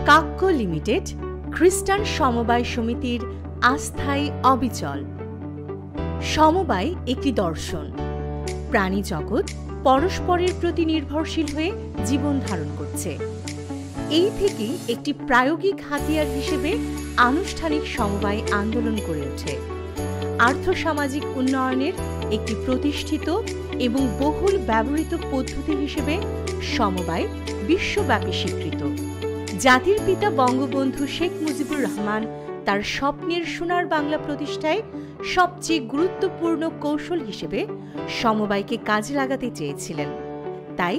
কাক্কো limited খ্রিস্টান সমবায় সমিতির আস্থায় অবিচল। সমবায় একটি দর্শন। প্রাণী জগৎ পরস্পরের প্রতি নির্ভরশীল হয়ে জীবন ধারণ করছে। এই থেকেই একটি প্রায়োগিক হাতিয়ার হিসেবে আনুষ্ঠানিক সমবায় আন্দোলন গড়ে ওঠে। আর্থসামাজিক উন্নয়নের একটি প্রতিষ্ঠিত এবং বহুল ব্যবহৃত পদ্ধতি হিসেবে সমবায় বিশ্বব্যাপী স্বীকৃত। জাতির পিতা বঙ্গবন্ধু শেখ মুজিবুর রহমান তার স্বপ্নের সোনার বাংলা প্রতিষ্ঠায় সবচেয়ে গুরুত্বপূর্ণ কৌশল হিসেবে সমবায়কে কাজে লাগাতে চেয়েছিলেন। তাই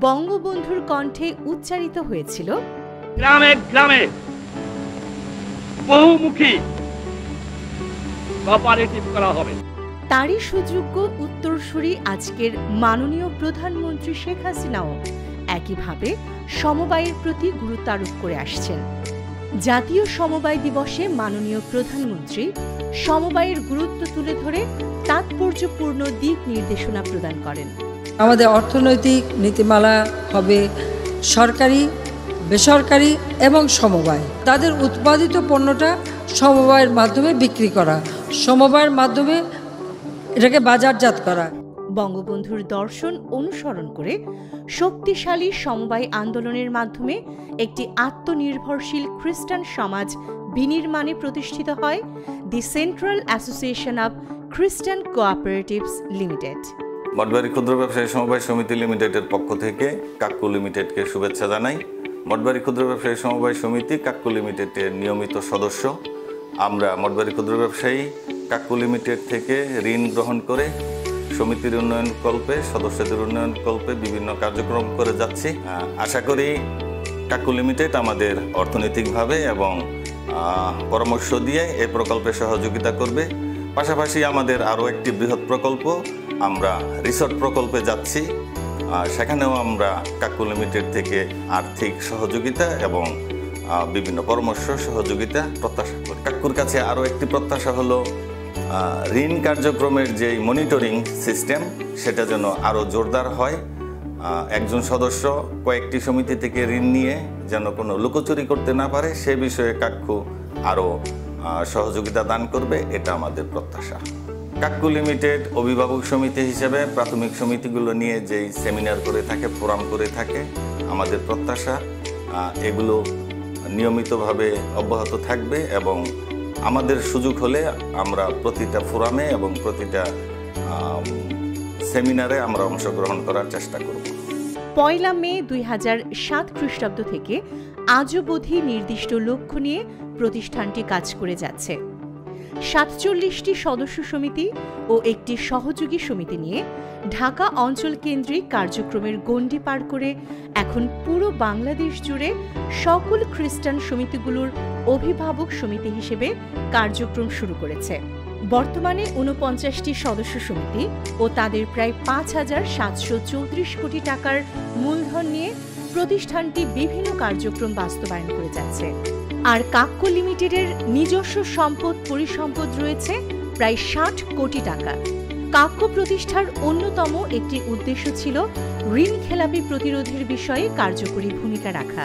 বঙ্গবন্ধুর কণ্ঠে উচ্চারিত হয়েছিল, গ্রামে গ্রামে বহুমুখী কোঅপারেটিভ করা হবে। তারই সুযোগ্য উত্তরসূরি আজকের মাননীয় প্রধানমন্ত্রী শেখ হাসিনাও একইভাবে সমবায়ের প্রতি গুরুত্ব আরোপ করে আসছেন। জাতীয় সমবায় দিবসে মাননীয় প্রধানমন্ত্রী সমবায়ের গুরুত্ব তুলে ধরে তাৎপর্যপূর্ণ দিক নির্দেশনা প্রদান করেন। আমাদের অর্থনৈতিক নীতিমালা হবে সরকারি, বেসরকারি এবং সমবায়। তাদের উৎপাদিত পণ্যটা সমবায়ের মাধ্যমে বিক্রি করা, সমবায়ের মাধ্যমে এটাকে বাজারজাত করা। বঙ্গবন্ধুর দর্শন অনুসরণ করে শক্তিশালী সমবায় আন্দোলনের মাধ্যমে একটি আত্মনির্ভরশীল খ্রিস্টান সমাজ বিনির্মাণে প্রতিষ্ঠিত হয় দি সেন্ট্রাল অ্যাসোসিয়েশন অব খ্রিস্টান কোঅপারেটিভস লিমিটেড। মঠবাড়ি ক্ষুদ্র ব্যবসায়ী সমবায় সমিতি লিমিটেডের পক্ষ থেকে কাক্কো লিমিটেডকে শুভেচ্ছা জানাই। মঠবাড়ি ক্ষুদ্র ব্যবসায়ী সমবায় সমিতি কাক্কো লিমিটেডের নিয়মিত সদস্য। আমরা মঠবাড়ি ক্ষুদ্র ব্যবসায়ী কাক্কো লিমিটেড থেকে ঋণ গ্রহণ করে সমিতির উন্নয়ন কল্পে, সদস্যদের উন্নয়ন কল্পে বিভিন্ন কার্যক্রম করে যাচ্ছি। আশা করি কাক্কো লিমিটেড আমাদের অর্থনৈতিকভাবে এবং পরামর্শ দিয়ে এই প্রকল্পে সহযোগিতা করবে। পাশাপাশি আমাদের আরও একটি বৃহৎ প্রকল্প, আমরা রিসোর্ট প্রকল্পে যাচ্ছি। সেখানেও আমরা কাক্কো লিমিটেড থেকে আর্থিক সহযোগিতা এবং বিভিন্ন পরামর্শ সহযোগিতা প্রত্যাশা করি। কাক্কুর কাছে আরও একটি প্রত্যাশা হলো ঋণ কার্যক্রমের যে মনিটরিং সিস্টেম সেটা যেন আরও জোরদার হয়। একজন সদস্য কয়েকটি সমিতি থেকে ঋণ নিয়ে যেন কোনো লুকোচুরি করতে না পারে, সে বিষয়ে কাক্কু আরও সহযোগিতা দান করবে, এটা আমাদের প্রত্যাশা। কাক্কু লিমিটেড অভিভাবক সমিতি হিসেবে প্রাথমিক সমিতিগুলো নিয়ে যেই সেমিনার করে থাকে, ফোরাম করে থাকে, আমাদের প্রত্যাশা এগুলো নিয়মিতভাবে অব্যাহত থাকবে এবং আমাদের সুযোগ হলে আমরা প্রতিটা ফোরামে এবং প্রতিটা সেমিনারে আমরা অংশগ্রহণ করার চেষ্টা করব। 1 মে 2007 খ্রিস্টাব্দ থেকে আজ অবধি নির্দিষ্ট লক্ষ্য নিয়ে প্রতিষ্ঠানটি কাজ করে যাচ্ছে। 47টি সদস্য সমিতি ও একটি সহযোগী সমিতি নিয়ে ঢাকা অঞ্চল কেন্দ্রিক কার্যক্রমের গণ্ডি পার করে এখন পুরো বাংলাদেশ জুড়ে সকল খ্রিস্টান সমিতিগুলোর অভিভাবক সমিতি হিসেবে কার্যক্রম শুরু করেছে। বর্তমানে 49টি সদস্য সমিতি ও তাদের প্রায় 5,734 কোটি টাকার মূলধন নিয়ে প্রতিষ্ঠানটি বিভিন্ন কার্যক্রম বাস্তবায়ন করে যাচ্ছে। আর কাক্কো লিমিটেডের নিজস্ব সম্পদ পরিসম্পদ রয়েছে প্রায় 60 কোটি টাকা। কাক্কো প্রতিষ্ঠার অন্যতম একটি উদ্দেশ্য ছিল ঋণ খেলাপি প্রতিরোধের বিষয়ে কার্যকরী ভূমিকা রাখা।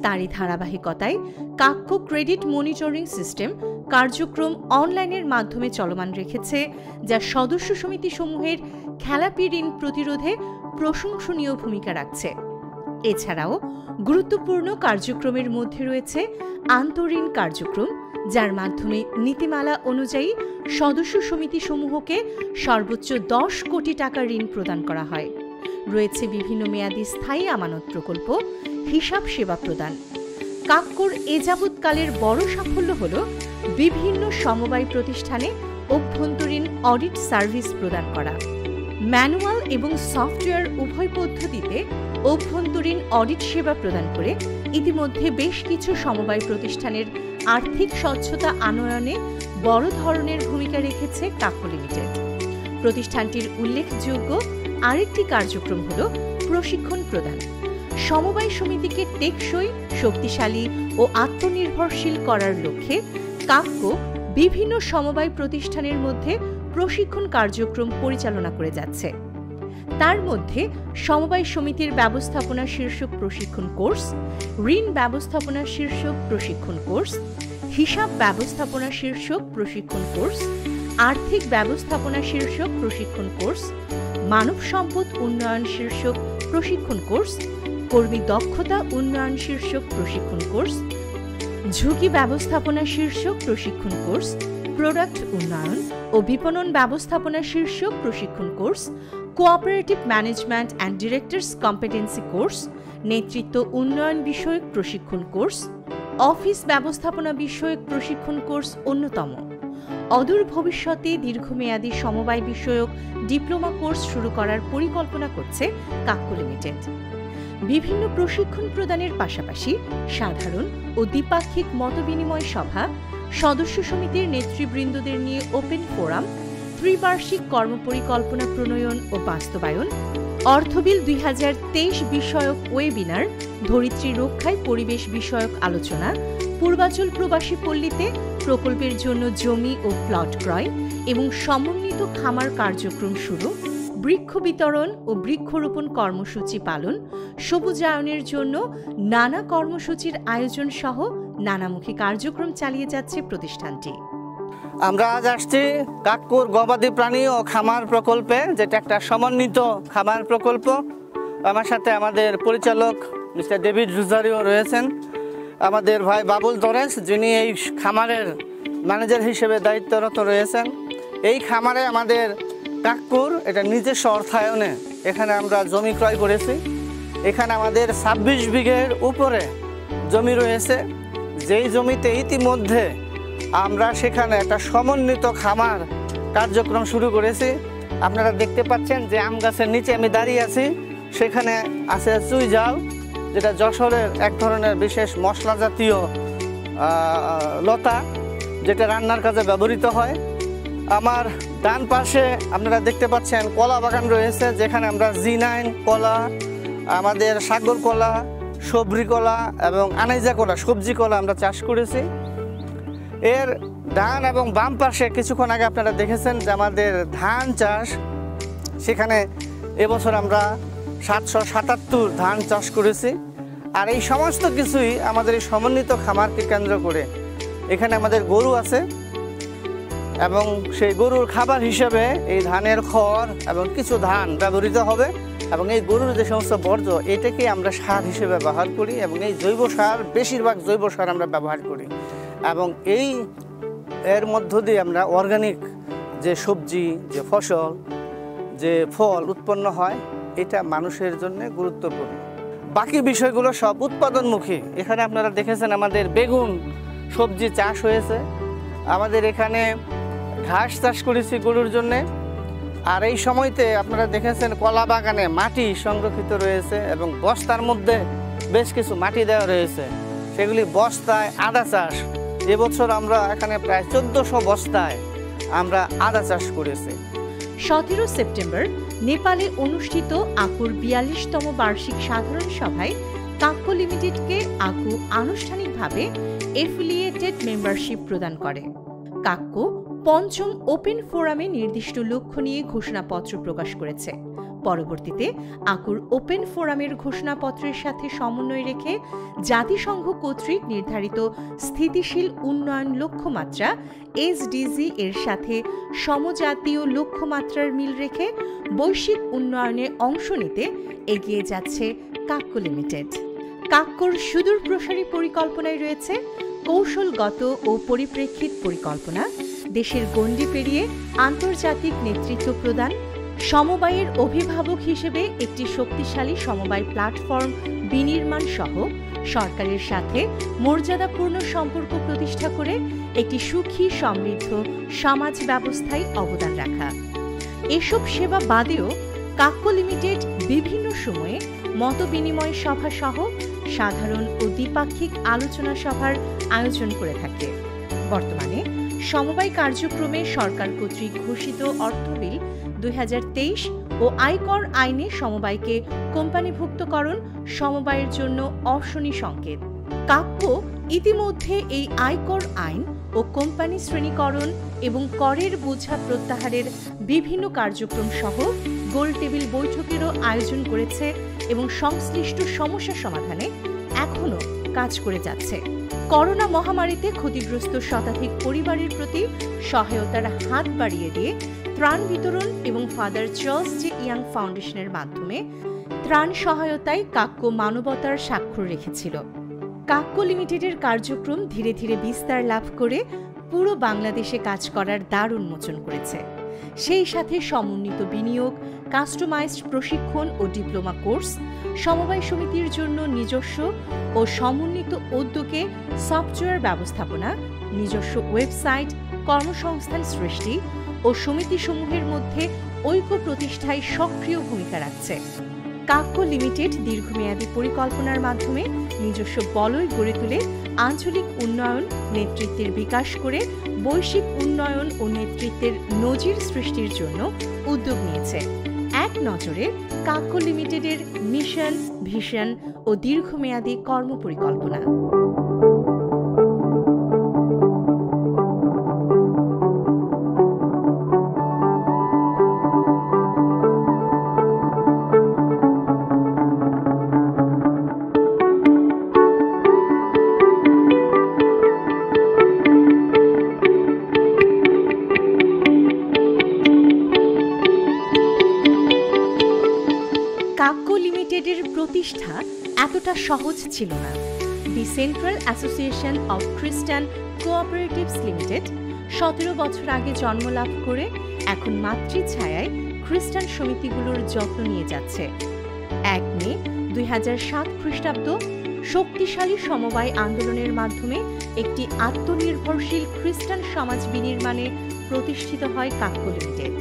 তারই ধারাবাহিকতায় কাক্কো ক্রেডিট মনিটরিং সিস্টেম কার্যক্রম অনলাইনের মাধ্যমে চলমান রেখেছে, যা সদস্য সমিতি সমূহের খেলাপি ঋণ প্রতিরোধে প্রশংসনীয় ভূমিকা রাখছে। এছাড়াও গুরুত্বপূর্ণ কার্যক্রমের মধ্যে রয়েছে আন্তঃঋণ কার্যক্রম, যার মাধ্যমে নীতিমালা অনুযায়ী সদস্য সমিতি সমূহকে সর্বোচ্চ 10 কোটি টাকা ঋণ প্রদান করা হয়। রয়েছে বিভিন্ন মেয়াদী স্থায়ী আমানত প্রকল্প, হিসাব সেবা প্রদান। কাক্কোর এ যাবৎকালের বড় সাফল্য হল বিভিন্ন সমবায় প্রতিষ্ঠানে অভ্যন্তরীণ অডিট সার্ভিস প্রদান করা। ম্যানুয়াল এবং সফটওয়্যার উভয় পদ্ধতিতে অভ্যন্তরীণ অডিট সেবা প্রদান করে ইতিমধ্যে বেশ কিছু সমবায় প্রতিষ্ঠানের আর্থিক স্বচ্ছতা আনয়নে বড় ধরনের ভূমিকা রেখেছে কাক্কো লিমিটেড। প্রতিষ্ঠানটির উল্লেখযোগ্য আরেকটি কার্যক্রম হল প্রশিক্ষণ প্রদান। সমবায় সমিতিকে টেকসই, শক্তিশালী ও আত্মনির্ভরশীল করার লক্ষ্যে কাক্কো বিভিন্ন সমবায় প্রতিষ্ঠানের মধ্যে প্রশিক্ষণ কার্যক্রম পরিচালনা করে যাচ্ছে। তার মধ্যে সমবায় সমিতির ব্যবস্থাপনা শীর্ষক প্রশিক্ষণ কোর্স, ঋণ ব্যবস্থাপনা শীর্ষক প্রশিক্ষণ কোর্স, হিসাব ব্যবস্থাপনা শীর্ষক প্রশিক্ষণ কোর্স, আর্থিক ব্যবস্থাপনা শীর্ষক প্রশিক্ষণ কোর্স, মানব সম্পদ উন্নয়ন শীর্ষক প্রশিক্ষণ কোর্স, কর্মী দক্ষতা উন্নয়ন শীর্ষক প্রশিক্ষণ কোর্স, ঝুঁকি ব্যবস্থাপনা শীর্ষক প্রশিক্ষণ কোর্স, প্রোডাক্ট উন্নয়ন ও বিপণন ব্যবস্থাপনা শীর্ষক প্রশিক্ষণ course, cooperative management and directors competency course, নেতৃত্ব উন্নয়ন বিষয়ক প্রশিক্ষণ কোর্স, অফিস ব্যবস্থাপনা বিষয়ক প্রশিক্ষণ কোর্স অন্যতম। অদূর ভবিষ্যতে দীর্ঘমেয়াদী সমবায় বিষয়ক ডিপ্লোমা কোর্স শুরু করার পরিকল্পনা করছে কাক্কো লিমিটেড। বিভিন্ন প্রশিক্ষণ প্রদানের পাশাপাশি সাধারণ ও দ্বিপাক্ষিক মতবিনিময় সভা, সদস্য সমিতির নেতৃবৃন্দদের নিয়ে ওপেন ফোরাম, ত্রিবার্ষিক কর্মপরিকল্পনা প্রণয়ন ও বাস্তবায়ন, অর্থবিল 2023 বিষয়ক ওয়েবিনার, ধরিত্রী রক্ষায় পরিবেশ বিষয়ক আলোচনা, পূর্বাচল প্রবাসী পল্লীতে প্রকল্পের জন্য জমি ও প্লট ক্রয় এবং সমন্বিত খামার কার্যক্রম শুরু, বৃক্ষ বিতরণ ও বৃক্ষরোপণ কর্মসূচি পালন, সবুজায়নের জন্য নানা কর্মসূচির আয়োজন সহ নানামুখী কার্যক্রম চালিয়ে যাচ্ছে প্রতিষ্ঠানটি। আমরা আজ আসছি কাক্কুর গবাদি প্রাণী ও খামার প্রকল্পে, যেটা একটা সমন্বিত খামার প্রকল্প। আমার সাথে আমাদের পরিচালক মিস্টার ডেভিড রুজারিও রয়েছেন, আমাদের ভাই বাবুল দরেস যিনি এই খামারের ম্যানেজার হিসেবে দায়িত্বরত রয়েছেন। এই খামারে আমাদের কাক্কুর এটা নিজস্ব অর্থায়নে এখানে আমরা জমি ক্রয় করেছি। এখানে আমাদের 26 বিঘের উপরে জমি রয়েছে, যেই জমিতে ইতিমধ্যে আমরা সেখানে একটা সমন্বিত খামার কার্যক্রম শুরু করেছি। আপনারা দেখতে পাচ্ছেন যে আম গাছের নিচে আমি দাঁড়িয়ে আছি, সেখানে আছে চুই জাল, যেটা যশোরের এক ধরনের বিশেষ মশলা জাতীয় লতা, যেটা রান্নার কাজে ব্যবহৃত হয়। আমার ডান পাশে আপনারা দেখতে পাচ্ছেন কলা বাগান রয়েছে, যেখানে আমরা জিনাইন কলা, আমাদের সাগর কলা, সবরি কলা এবং আনাইজা কলা, সবজি কলা আমরা চাষ করেছি। এর ডান এবং বাম পাশে কিছুক্ষণ আগে আপনারা দেখেছেন যে আমাদের ধান চাষ, সেখানে এবছর আমরা 777 ধান চাষ করেছি। আর এই সমস্ত কিছুই আমাদের এই সমন্বিত খামারকে কেন্দ্র করে। এখানে আমাদের গরু আছে এবং সেই গরুর খাবার হিসেবে এই ধানের খড় এবং কিছু ধান ব্যবহৃত হবে এবং এই গরুর যে সমস্ত বর্জ্য এটাকে আমরা সার হিসেবে ব্যবহার করি এবং এই জৈব সার, বেশিরভাগ জৈব সার আমরা ব্যবহার করি এবং এর মধ্য দিয়ে আমরা অর্গানিক যে সবজি, যে ফসল, যে ফল উৎপন্ন হয়, এটা মানুষের জন্য গুরুত্বপূর্ণ। বাকি বিষয়গুলো সব উৎপাদনমুখী। এখানে আপনারা দেখেছেন আমাদের বেগুন সবজি চাষ হয়েছে, আমাদের এখানে ঘাস চাষ করেছি গরুর জন্যে। আর এই সময়তে আপনারা দেখেছেন কলা বাগানে মাটি সংরক্ষিত রয়েছে এবং বস্তার মধ্যে বেশ কিছু মাটি দেওয়া রয়েছে, সেগুলি বস্তায় আদা চাষ। এবছর আমরা এখানে প্রায় 1400 বস্তায় আমরা আদা চাষ করেছি। 17 সেপ্টেম্বর নেপালে অনুষ্ঠিত আকুর 42তম বার্ষিক সাধারণ সভায় কাক্কো লিমিটেডকে আকু আনুষ্ঠানিকভাবে এফিলিয়েটেড মেম্বারশিপ প্রদান করে। কাক্কো পঞ্চম ওপেন ফোরামে নির্দিষ্ট লক্ষ্য নিয়ে ঘোষণাপত্র প্রকাশ করেছে। পরবর্তীতে আকুর ওপেন ফোরামের ঘোষণাপত্রের সাথে সমন্বয় রেখে জাতিসংঘ কর্তৃক নির্ধারিত স্থিতিশীল উন্নয়ন লক্ষ্যমাত্রা এসডিজি এর সাথে সমজাতীয় লক্ষ্যমাত্রার মিল রেখে বৈশ্বিক উন্নয়নে অংশ নিতে এগিয়ে যাচ্ছে কাক্কো লিমিটেড। কাক্কোর সুদূর প্রসারী পরিকল্পনায় রয়েছে কৌশলগত ও পরিপ্রেক্ষিত পরিকল্পনা, দেশের গণ্ডি পেরিয়ে আন্তর্জাতিক নেতৃত্ব প্রদান, সমবায়ের অভিভাবক হিসেবে একটি শক্তিশালী সমবায় প্ল্যাটফর্ম বিনির্মাণ সহ সরকারের সাথে মর্যাদাপূর্ণ সম্পর্ক প্রতিষ্ঠা করে একটি সুখী সমৃদ্ধ সমাজ ব্যবস্থায় অবদান রাখা। এসব সেবা বাদেও কাক্কো লিমিটেড বিভিন্ন সময়ে মতবিনিময় সভা সহ সাধারণ ও দ্বিপাক্ষিক আলোচনা সভার আয়োজন করে থাকে। বর্তমানে সমবায় কার্যক্রমে সরকার কর্তৃক ঘোষিত অর্থবিল 2023 ও আয়কর আইনে সমবায়কে কোম্পানিভুক্তকরণ সমবায়ের জন্য অশনি সংকেত। কাক্কো ইতিমধ্যে এই আয়কর আইন ও কোম্পানি শ্রেণীকরণ এবং করের বোঝা প্রত্যাহারের বিভিন্ন কার্যক্রম সহ গোল টেবিল বৈঠকেরও আয়োজন করেছে এবং সংশ্লিষ্ট সমস্যা সমাধানে এখনও কাজ করে যাচ্ছে। করোনা মহামারীতে ক্ষতিগ্রস্ত শতাধিক পরিবারের প্রতি সহায়তার হাত বাড়িয়ে দিয়ে ত্রাণ বিতরণ এবং ফাদার চার্লস জে ইয়াং ফাউন্ডেশনের মাধ্যমে ত্রাণ সহায়তায় কাক্কো মানবতার স্বাক্ষর রেখেছিল। কাক্কো লিমিটেডের কার্যক্রম ধীরে ধীরে বিস্তার লাভ করে পুরো বাংলাদেশে কাজ করার দ্বার উন্মোচন করেছে। সেই সাথে সমন্বিত বিনিয়োগ, কাস্টমাইজড প্রশিক্ষণ ও ডিপ্লোমা কোর্স, সমবায় সমিতির জন্য নিজস্ব ও সমন্বিত উদ্যোগে সফটওয়্যার ব্যবস্থাপনা, নিজস্ব ওয়েবসাইট, কর্মসংস্থান সৃষ্টি ও সমিতিসমূহের মধ্যে ঐক্য প্রতিষ্ঠায় সক্রিয় ভূমিকা রাখছে। কাক্কো লিমিটেড দীর্ঘমেয়াদী পরিকল্পনার মাধ্যমে নিজস্ব বলয় গড়ে তুলে আঞ্চলিক উন্নয়ন, নেতৃত্বের বিকাশ করে বৈশ্বিক উন্নয়ন ও নেতৃত্বের নজির সৃষ্টির জন্য উদ্যোগ নিয়েছে। এক নজরে কাক্কো লিমিটেডের মিশন, ভিশন ও দীর্ঘমেয়াদী কর্মপরিকল্পনা। কাক্কো লিমিটেডের প্রতিষ্ঠা এতটা সহজ ছিল না। দি সেন্ট্রাল অ্যাসোসিয়েশন অব খ্রিস্টান কোঅপারেটিভস লিমিটেড 17 বছর আগে জন্মলাভ করে এখন মাতৃছায়ায় খ্রিস্টান সমিতিগুলোর যত্ন নিয়ে যাচ্ছে। 1 মে 2007 খ্রিস্টাব্দ শক্তিশালী সমবায় আন্দোলনের মাধ্যমে একটি আত্মনির্ভরশীল খ্রিস্টান সমাজ বিনির্মাণে প্রতিষ্ঠিত হয় কাক্কো লিমিটেড।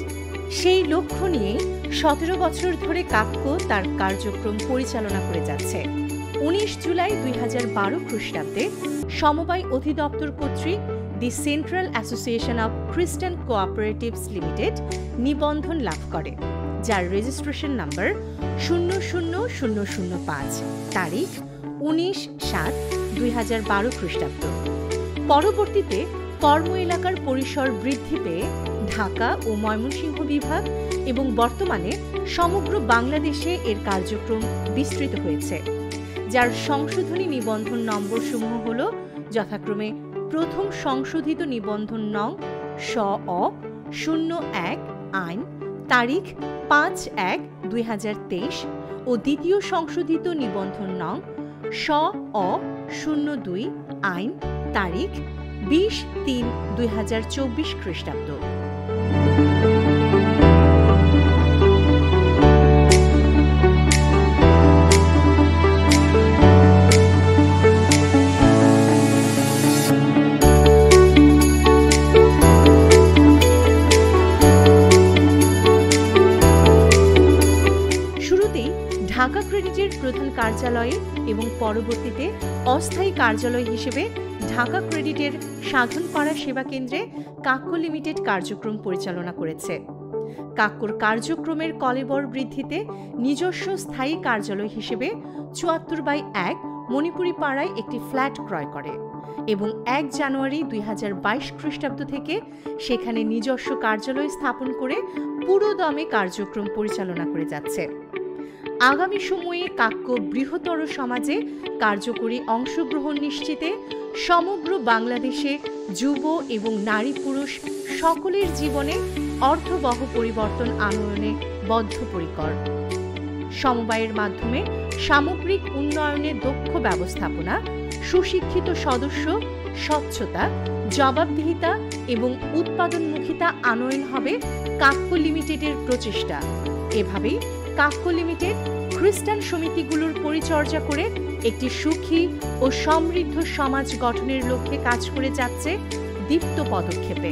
সেই লক্ষ্য নিয়ে 17 বছর ধরে কাক্কো তার কার্যক্রম পরিচালনা করে যাচ্ছে। 19 জুলাই 2012 খ্রিস্টাব্দে সমবায় অধিদপ্তর কর্তৃক দি সেন্ট্রাল অ্যাসোসিয়েশন অব খ্রিস্টান কোঅপারেটিভস লিমিটেড নিবন্ধন লাভ করে, যার রেজিস্ট্রেশন নাম্বার 00005, তারিখ 19/7/2012 খ্রিস্টাব্দ। পরবর্তীতে কর্ম এলাকার পরিসর বৃদ্ধি পেয়ে ঢাকা ও ময়মনসিংহ বিভাগ এবং বর্তমানে সমগ্র বাংলাদেশে এর কার্যক্রম বিস্তৃত হয়েছে, যার সংশোধনী নিবন্ধন নম্বরসমূহ হল যথাক্রমে প্রথম সংশোধিত নিবন্ধন নং শ-01 আইন, তারিখ 5/1/2023 ও দ্বিতীয় সংশোধিত নিবন্ধন নং শ-02 আইন, তারিখ 20/3/2024 খ্রিস্টাব্দ। ঢাকা ক্রেডিটের প্রধান কার্যালয়ে এবং পরবর্তীতে অস্থায়ী কার্যালয় হিসেবে ঢাকা ক্রেডিটের সাধনপাড়া সেবা কেন্দ্রে কাক্কো লিমিটেড কার্যক্রম পরিচালনা করেছে। কাক্কোর কার্যক্রমের কলেবর বৃদ্ধিতে নিজস্ব স্থায়ী কার্যালয় হিসেবে 74/1 মণিপুরি পাড়ায় একটি ফ্ল্যাট ক্রয় করে এবং 1 জানুয়ারি 2022 খ্রিস্টাব্দ থেকে সেখানে নিজস্ব কার্যালয় স্থাপন করে পুরোদমে কার্যক্রম পরিচালনা করে যাচ্ছে। আগামী সময়ে কাক্কো বৃহত্তর সমাজে কার্যকরী অংশগ্রহণ নিশ্চিতে সমগ্র বাংলাদেশে যুব এবং নারী পুরুষ সকলের জীবনে অর্থবহ পরিবর্তন আনয়নে বদ্ধপরিকর। সমবায়ের মাধ্যমে সামগ্রিক উন্নয়নে দক্ষ ব্যবস্থাপনা, সুশিক্ষিত সদস্য, স্বচ্ছতা, জবাবদিহিতা এবং উৎপাদনমুখিতা আনয়ন হবে কাক্কো লিমিটেডের প্রচেষ্টা। এভাবেই কাক্কো লিমিটেড খ্রিস্টান সমিতিগুলোর পরিচর্যা করে একটি সুখী ও সমৃদ্ধ সমাজ গঠনের লক্ষ্যে কাজ করে যাচ্ছে দীপ্ত পদক্ষেপে।